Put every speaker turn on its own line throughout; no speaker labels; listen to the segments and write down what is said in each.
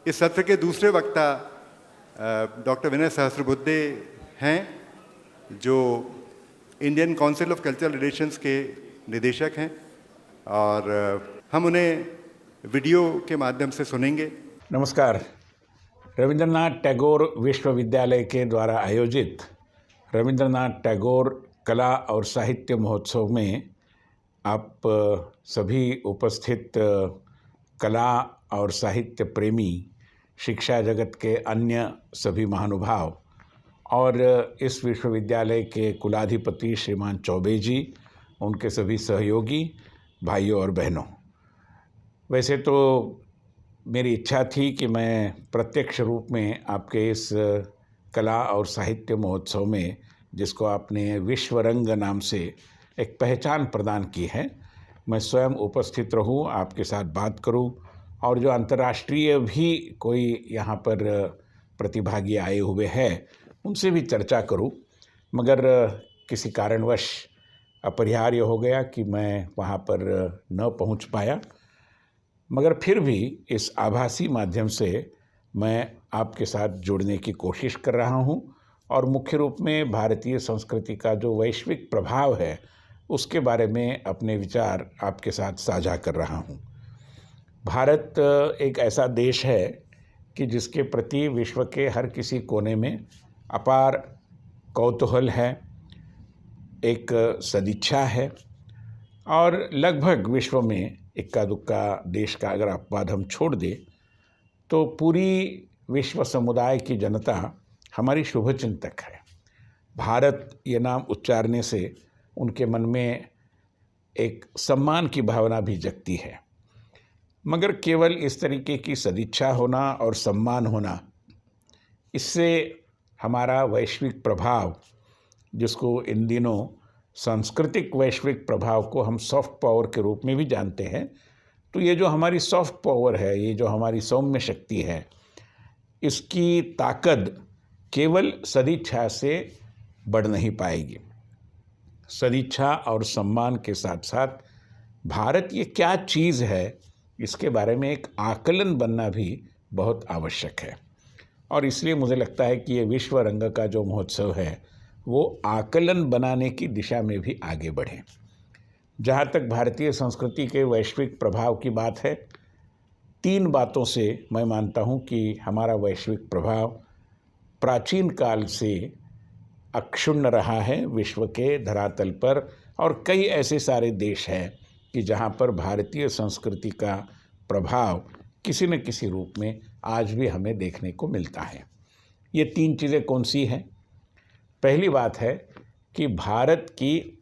इस सत्र के दूसरे वक्ता डॉक्टर विनय सहस्रबुद्धे हैं, जो Indian council of cultural relations के निदेशक हैं, और हम उन्हें वीडियो के माध्यम से सुनेंगे।
नमस्कार। रविंद्रनाथ टैगोर विश्वविद्यालय के द्वारा आयोजित रविंद्रनाथ टैगोर कला और साहित्य महोत्सव में आप सभी उपस्थित कला और साहित्य प्रेमी, शिक्षा जगत के अन्य सभी महानुभाव और इस विश्वविद्यालय के कुलाधिपति श्रीमान चौबे जी, उनके सभी सहयोगी भाइयों और बहनों, वैसे तो मेरी इच्छा थी कि मैं प्रत्यक्ष रूप में आपके इस कला और साहित्य महोत्सव में, जिसको आपने विश्व रंग नाम से एक पहचान प्रदान की है, मैं स्वयं उपस्थित रहूं, आपके साथ बात करूं और जो अंतर्राष्ट्रीय भी कोई यहाँ पर प्रतिभागी आए हुए हैं उनसे भी चर्चा करूं। मगर किसी कारणवश अपरिहार्य हो गया कि मैं वहाँ पर न पहुँच पाया, मगर फिर भी इस आभासी माध्यम से मैं आपके साथ जुड़ने की कोशिश कर रहा हूँ और मुख्य रूप में भारतीय संस्कृति का जो वैश्विक प्रभाव है उसके बारे में अपने विचार आपके साथ साझा कर रहा हूँ। भारत एक ऐसा देश है कि जिसके प्रति विश्व के हर किसी कोने में अपार कौतूहल है, एक सदिच्छा है और लगभग विश्व में इक्का दुक्का देश का अगर अपवाद हम छोड़ दें तो पूरी विश्व समुदाय की जनता हमारी शुभचिंतक है। भारत ये नाम उच्चारने से उनके मन में एक सम्मान की भावना भी जगती है। मगर केवल इस तरीके की सदिच्छा होना और सम्मान होना, इससे हमारा वैश्विक प्रभाव, जिसको इन दिनों सांस्कृतिक वैश्विक प्रभाव को हम सॉफ्ट पावर के रूप में भी जानते हैं, तो ये जो हमारी सॉफ्ट पावर है, ये जो हमारी सौम्य शक्ति है, इसकी ताकत केवल सदिच्छा से बढ़ नहीं पाएगी। सदिच्छा और सम्मान के साथ साथ भारत ये क्या चीज़ है, इसके बारे में एक आकलन बनना भी बहुत आवश्यक है। और इसलिए मुझे लगता है कि ये विश्व रंग का जो महोत्सव है वो आकलन बनाने की दिशा में भी आगे बढ़े। जहाँ तक भारतीय संस्कृति के वैश्विक प्रभाव की बात है, 3 बातों से मैं मानता हूँ कि हमारा वैश्विक प्रभाव प्राचीन काल से अक्षुण्ण रहा है विश्व के धरातल पर, और कई ऐसे सारे देश हैं कि जहाँ पर भारतीय संस्कृति का प्रभाव किसी न किसी रूप में आज भी हमें देखने को मिलता है। ये 3 चीज़ें कौन सी हैं? पहली बात है कि भारत की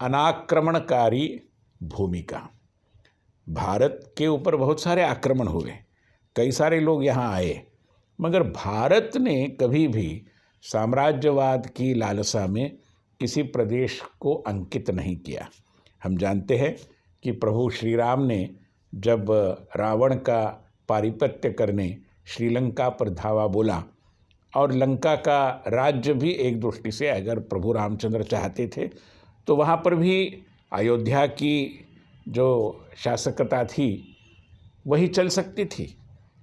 अनाक्रमणकारी भूमिका। भारत के ऊपर बहुत सारे आक्रमण हुए, कई सारे लोग यहाँ आए, मगर भारत ने कभी भी साम्राज्यवाद की लालसा में किसी प्रदेश को अंकित नहीं किया। हम जानते हैं कि प्रभु श्री राम ने जब रावण का पारिपत्य करने श्रीलंका पर धावा बोला, और लंका का राज्य भी एक दृष्टि से अगर प्रभु रामचंद्र चाहते थे तो वहाँ पर भी अयोध्या की जो शासकता थी वही चल सकती थी,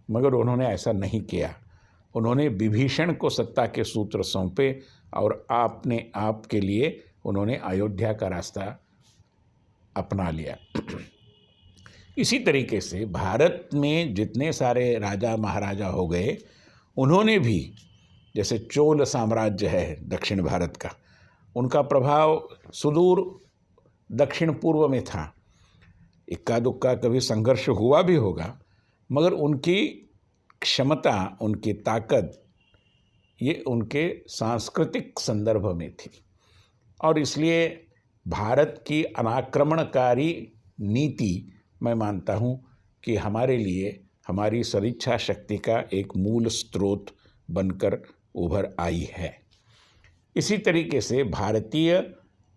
मगर उन्होंने ऐसा नहीं किया। उन्होंने विभीषण को सत्ता के सूत्र सौंपे और आपने आप के लिए उन्होंने अयोध्या का रास्ता अपना लिया। इसी तरीके से भारत में जितने सारे राजा महाराजा हो गए, उन्होंने भी, जैसे चोल साम्राज्य है दक्षिण भारत का, उनका प्रभाव सुदूर दक्षिण पूर्व में था। इक्का दुक्का कभी संघर्ष हुआ भी होगा, मगर उनकी क्षमता, उनकी ताकत, ये उनके सांस्कृतिक संदर्भ में थी। और इसलिए भारत की अनाक्रमणकारी नीति, मैं मानता हूँ कि हमारे लिए हमारी सदिच्छा शक्ति का एक मूल स्रोत बनकर उभर आई है। इसी तरीके से भारतीय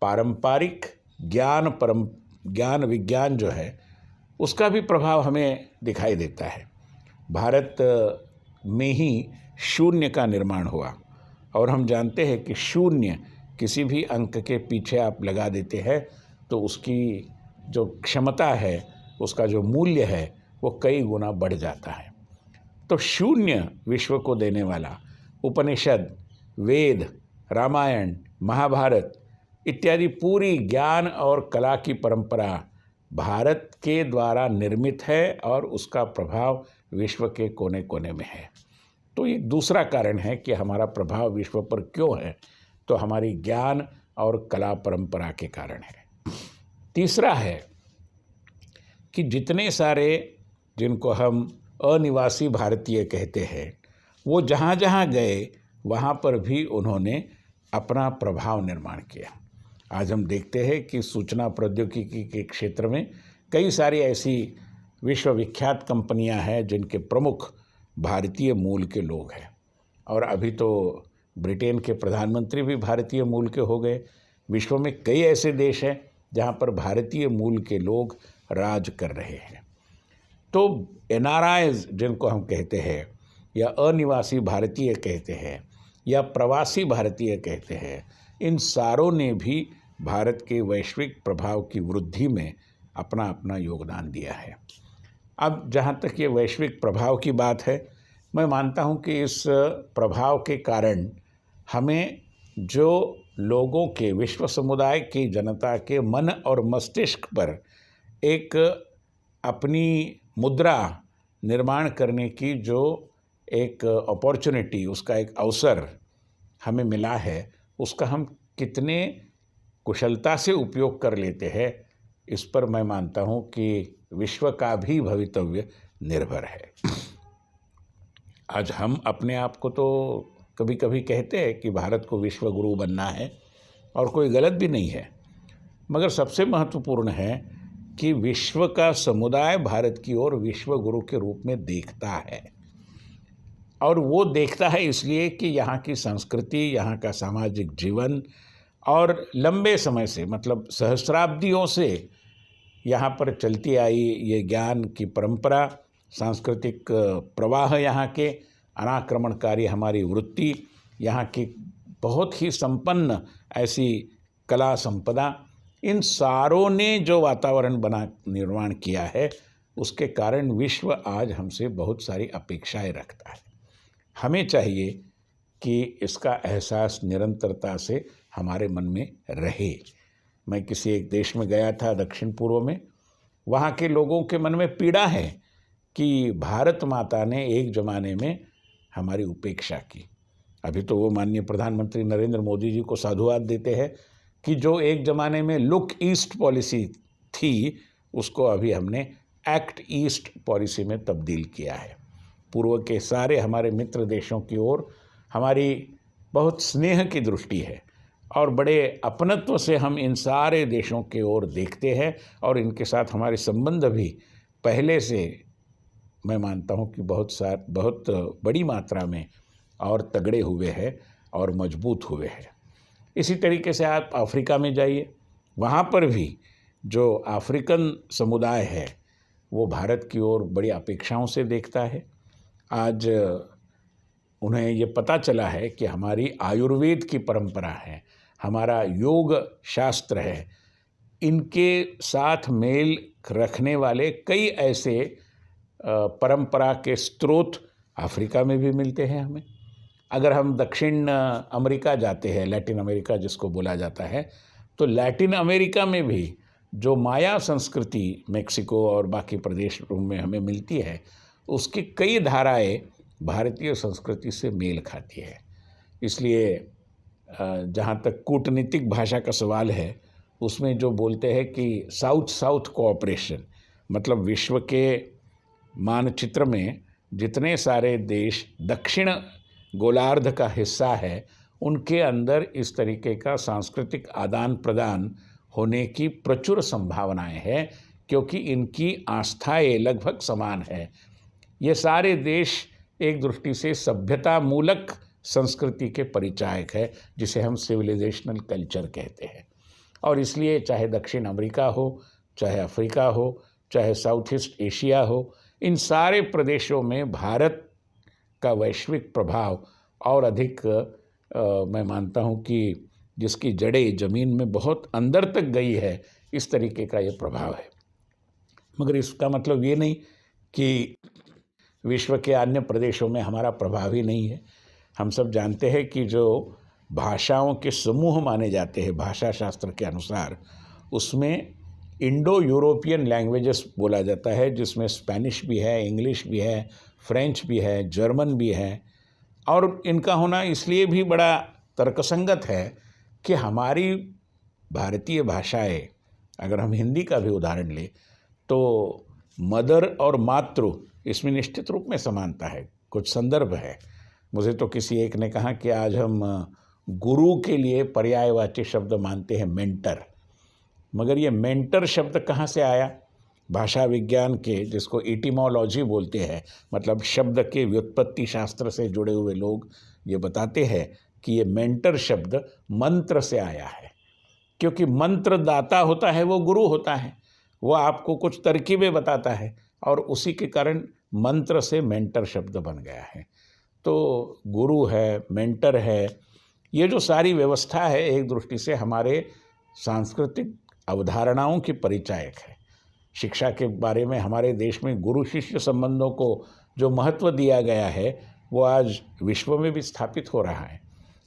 पारंपरिक ज्ञान विज्ञान जो है उसका भी प्रभाव हमें दिखाई देता है। भारत में ही शून्य का निर्माण हुआ, और हम जानते हैं कि शून्य किसी भी अंक के पीछे आप लगा देते हैं तो उसकी जो क्षमता है, उसका जो मूल्य है, वो कई गुना बढ़ जाता है। तो शून्य विश्व को देने वाला उपनिषद, वेद, रामायण, महाभारत इत्यादि पूरी ज्ञान और कला की परंपरा भारत के द्वारा निर्मित है और उसका प्रभाव विश्व के कोने कोने में है। तो ये दूसरा कारण है कि हमारा प्रभाव विश्व पर क्यों है, तो हमारी ज्ञान और कला परंपरा के कारण है। तीसरा है कि जितने सारे जिनको हम अनिवासी भारतीय कहते हैं, वो जहाँ जहाँ गए वहाँ पर भी उन्होंने अपना प्रभाव निर्माण किया। आज हम देखते हैं कि सूचना प्रौद्योगिकी के क्षेत्र में कई सारी ऐसी विश्वविख्यात कंपनियां हैं जिनके प्रमुख भारतीय मूल के लोग हैं। और अभी तो ब्रिटेन के प्रधानमंत्री भी भारतीय मूल के हो गए। विश्व में कई ऐसे देश हैं जहां पर भारतीय मूल के लोग राज कर रहे हैं। तो NRIs जिनको हम कहते हैं, या अनिवासी भारतीय कहते हैं, या प्रवासी भारतीय कहते हैं, इन सारों ने भी भारत के वैश्विक प्रभाव की वृद्धि में अपना अपना योगदान दिया है। अब जहाँ तक ये वैश्विक प्रभाव की बात है, मैं मानता हूँ कि इस प्रभाव के कारण हमें जो लोगों के, विश्व समुदाय की जनता के मन और मस्तिष्क पर एक अपनी मुद्रा निर्माण करने की जो एक अपॉर्चुनिटी, उसका एक अवसर हमें मिला है, उसका हम कितने कुशलता से उपयोग कर लेते हैं, इस पर मैं मानता हूँ कि विश्व का भी भवितव्य निर्भर है। आज हम अपने आप को तो कभी कभी कहते हैं कि भारत को विश्व गुरु बनना है, और कोई गलत भी नहीं है, मगर सबसे महत्वपूर्ण है कि विश्व का समुदाय भारत की ओर विश्व गुरु के रूप में देखता है। और वो देखता है इसलिए कि यहाँ की संस्कृति, यहाँ का सामाजिक जीवन और लंबे समय से, मतलब सहस्राब्दियों से यहाँ पर चलती आई ये ज्ञान की परंपरा, सांस्कृतिक प्रवाह, यहाँ के अनाक्रमणकारी हमारी वृत्ति, यहाँ की बहुत ही संपन्न ऐसी कला संपदा, इन सारों ने जो वातावरण निर्माण किया है, उसके कारण विश्व आज हमसे बहुत सारी अपेक्षाएं रखता है। हमें चाहिए कि इसका एहसास निरंतरता से हमारे मन में रहे। मैं किसी एक देश में गया था, दक्षिण पूर्व में। वहाँ के लोगों के मन में पीड़ा है कि भारत माता ने एक ज़माने में हमारी उपेक्षा की। अभी तो वो माननीय प्रधानमंत्री नरेंद्र मोदी जी को साधुवाद देते हैं कि जो एक ज़माने में लुक ईस्ट पॉलिसी थी, उसको अभी हमने एक्ट ईस्ट पॉलिसी में तब्दील किया है। पूर्व के सारे हमारे मित्र देशों की ओर हमारी बहुत स्नेह की दृष्टि है और बड़े अपनत्व से हम इन सारे देशों के ओर देखते हैं, और इनके साथ हमारे संबंध भी पहले से मैं मानता हूँ कि बहुत बड़ी मात्रा में और तगड़े हुए हैं और मजबूत हुए हैं। इसी तरीके से आप अफ्रीका में जाइए, वहाँ पर भी जो अफ्रीकन समुदाय है वो भारत की ओर बड़ी अपेक्षाओं से देखता है। आज उन्हें ये पता चला है कि हमारी आयुर्वेद की परंपरा है, हमारा योग शास्त्र है, इनके साथ मेल रखने वाले कई ऐसे परंपरा के स्रोत अफ्रीका में भी मिलते हैं हमें। अगर हम दक्षिण अमेरिका जाते हैं, लैटिन अमेरिका जिसको बोला जाता है, तो लैटिन अमेरिका में भी जो माया संस्कृति मेक्सिको और बाकी प्रदेशों में हमें मिलती है, उसकी कई धाराएं भारतीय संस्कृति से मेल खाती है। इसलिए जहाँ तक कूटनीतिक भाषा का सवाल है, उसमें जो बोलते हैं कि साउथ साउथ कोऑपरेशन, मतलब विश्व के मानचित्र में जितने सारे देश दक्षिण गोलार्ध का हिस्सा है, उनके अंदर इस तरीके का सांस्कृतिक आदान प्रदान होने की प्रचुर संभावनाएं हैं, क्योंकि इनकी आस्थाएं लगभग समान है। ये सारे देश एक दृष्टि से सभ्यता मूलक संस्कृति के परिचायक है, जिसे हम सिविलाइजेशनल कल्चर कहते हैं। और इसलिए चाहे दक्षिण अमेरिका हो, चाहे अफ्रीका हो, चाहे साउथ ईस्ट एशिया हो, इन सारे प्रदेशों में भारत का वैश्विक प्रभाव और अधिक मैं मानता हूँ कि जिसकी जड़ें ज़मीन में बहुत अंदर तक गई है, इस तरीके का ये प्रभाव है। मगर इसका मतलब ये नहीं कि विश्व के अन्य प्रदेशों में हमारा प्रभाव ही नहीं है। हम सब जानते हैं कि जो भाषाओं के समूह माने जाते हैं भाषा शास्त्र के अनुसार, उसमें इंडो यूरोपियन लैंग्वेजेस बोला जाता है, जिसमें स्पेनिश भी है, इंग्लिश भी है, फ्रेंच भी है, जर्मन भी है। और इनका होना इसलिए भी बड़ा तर्कसंगत है कि हमारी भारतीय भाषाएं, अगर हम हिंदी का भी उदाहरण लें तो मदर और मातृ इसमें निश्चित रूप में समानता है, कुछ संदर्भ है। मुझे तो किसी एक ने कहा कि आज हम गुरु के लिए पर्यायवाची शब्द मानते हैं मेंटर, मगर ये मेंटर शब्द कहाँ से आया? भाषा विज्ञान के, जिसको इटिमोलॉजी बोलते हैं, मतलब शब्द के व्युत्पत्ति शास्त्र से जुड़े हुए लोग ये बताते हैं कि ये मेंटर शब्द मंत्र से आया है, क्योंकि मंत्र दाता होता है वो गुरु होता है, वो आपको कुछ तरकीबें बताता है और उसी के कारण मंत्र से मेंटर शब्द बन गया है। तो गुरु है, मेंटर है, ये जो सारी व्यवस्था है एक दृष्टि से हमारे सांस्कृतिक अवधारणाओं की परिचायक है। शिक्षा के बारे में हमारे देश में गुरु शिष्य संबंधों को जो महत्व दिया गया है वो आज विश्व में भी स्थापित हो रहा है,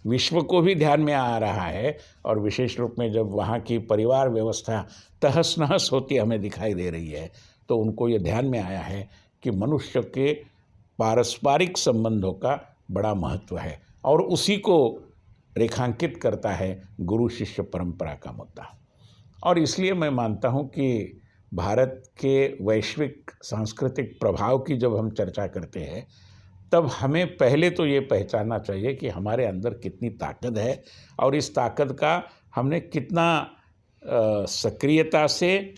विश्व को भी ध्यान में आ रहा है। और विशेष रूप में जब वहाँ की परिवार व्यवस्था तहस नहस होती हमें दिखाई दे रही है तो उनको ये ध्यान में आया है कि मनुष्य के पारस्परिक संबंधों का बड़ा महत्व है, और उसी को रेखांकित करता है गुरु शिष्य परंपरा का मुद्दा। और इसलिए मैं मानता हूँ कि भारत के वैश्विक सांस्कृतिक प्रभाव की जब हम चर्चा करते हैं तब हमें पहले तो ये पहचानना चाहिए कि हमारे अंदर कितनी ताकत है और इस ताकत का हमने कितना सक्रियता से,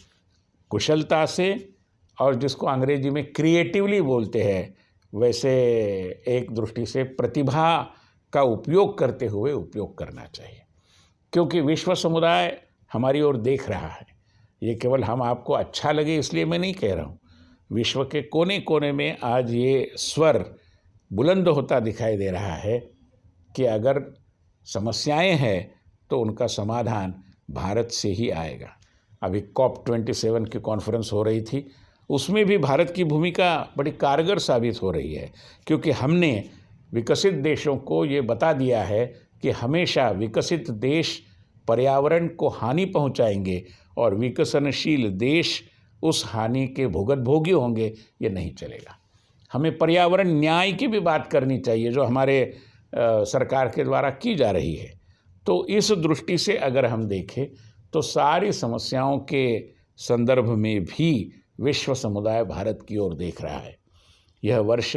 कुशलता से, और जिसको अंग्रेजी में क्रिएटिवली बोलते हैं, वैसे एक दृष्टि से प्रतिभा का उपयोग करते हुए उपयोग करना चाहिए। क्योंकि विश्व समुदाय हमारी ओर देख रहा है। ये केवल हम आपको अच्छा लगे इसलिए मैं नहीं कह रहा हूँ, विश्व के कोने कोने में आज ये स्वर बुलंद होता दिखाई दे रहा है कि अगर समस्याएं हैं तो उनका समाधान भारत से ही आएगा। अभी COP27 की कॉन्फ्रेंस हो रही थी, उसमें भी भारत की भूमिका बड़ी कारगर साबित हो रही है, क्योंकि हमने विकसित देशों को ये बता दिया है कि हमेशा विकसित देश पर्यावरण को हानि पहुंचाएंगे और विकसनशील देश उस हानि के भुगतभोगी होंगे, ये नहीं चलेगा। हमें पर्यावरण न्याय की भी बात करनी चाहिए जो हमारे सरकार के द्वारा की जा रही है। तो इस दृष्टि से अगर हम देखें तो सारी समस्याओं के संदर्भ में भी विश्व समुदाय भारत की ओर देख रहा है। यह वर्ष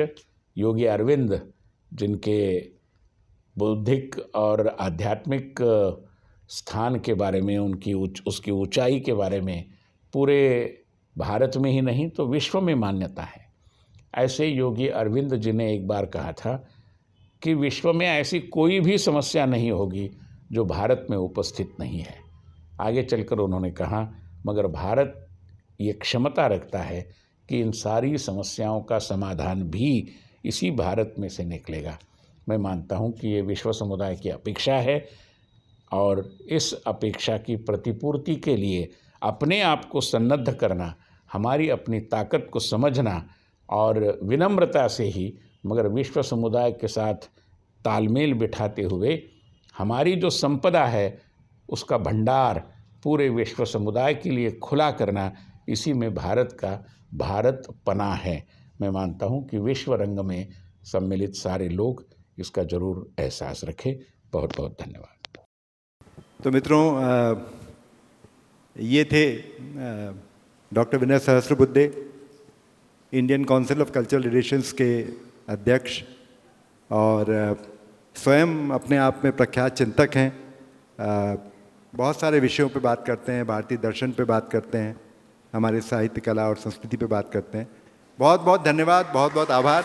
योगी अरविंद, जिनके बौद्धिक और आध्यात्मिक स्थान के बारे में, उसकी ऊंचाई के बारे में पूरे भारत में ही नहीं तो विश्व में मान्यता है। ऐसे योगी अरविंद जी ने एक बार कहा था कि विश्व में ऐसी कोई भी समस्या नहीं होगी जो भारत में उपस्थित नहीं है। आगे चलकर उन्होंने कहा, मगर भारत ये क्षमता रखता है कि इन सारी समस्याओं का समाधान भी इसी भारत में से निकलेगा। मैं मानता हूँ कि ये विश्व समुदाय की अपेक्षा है और इस अपेक्षा की प्रतिपूर्ति के लिए अपने आप को सन्नद्ध करना, हमारी अपनी ताकत को समझना और विनम्रता से ही मगर विश्व समुदाय के साथ तालमेल बिठाते हुए हमारी जो संपदा है उसका भंडार पूरे विश्व समुदाय के लिए खुला करना, इसी में भारत का भारत पना है। मैं मानता हूँ कि विश्व रंग में सम्मिलित सारे लोग इसका जरूर एहसास रखें। बहुत बहुत धन्यवाद।
तो मित्रों, ये थे doctor Vinay Sahasrabuddhe, Indian council of cultural relations के अध्यक्ष और स्वयं अपने आप में प्रख्यात चिंतक हैं। बहुत सारे विषयों पे बात करते हैं, भारतीय दर्शन पे बात करते हैं, हमारे साहित्य, कला और संस्कृति पे बात करते हैं। बहुत बहुत धन्यवाद, बहुत बहुत आभार।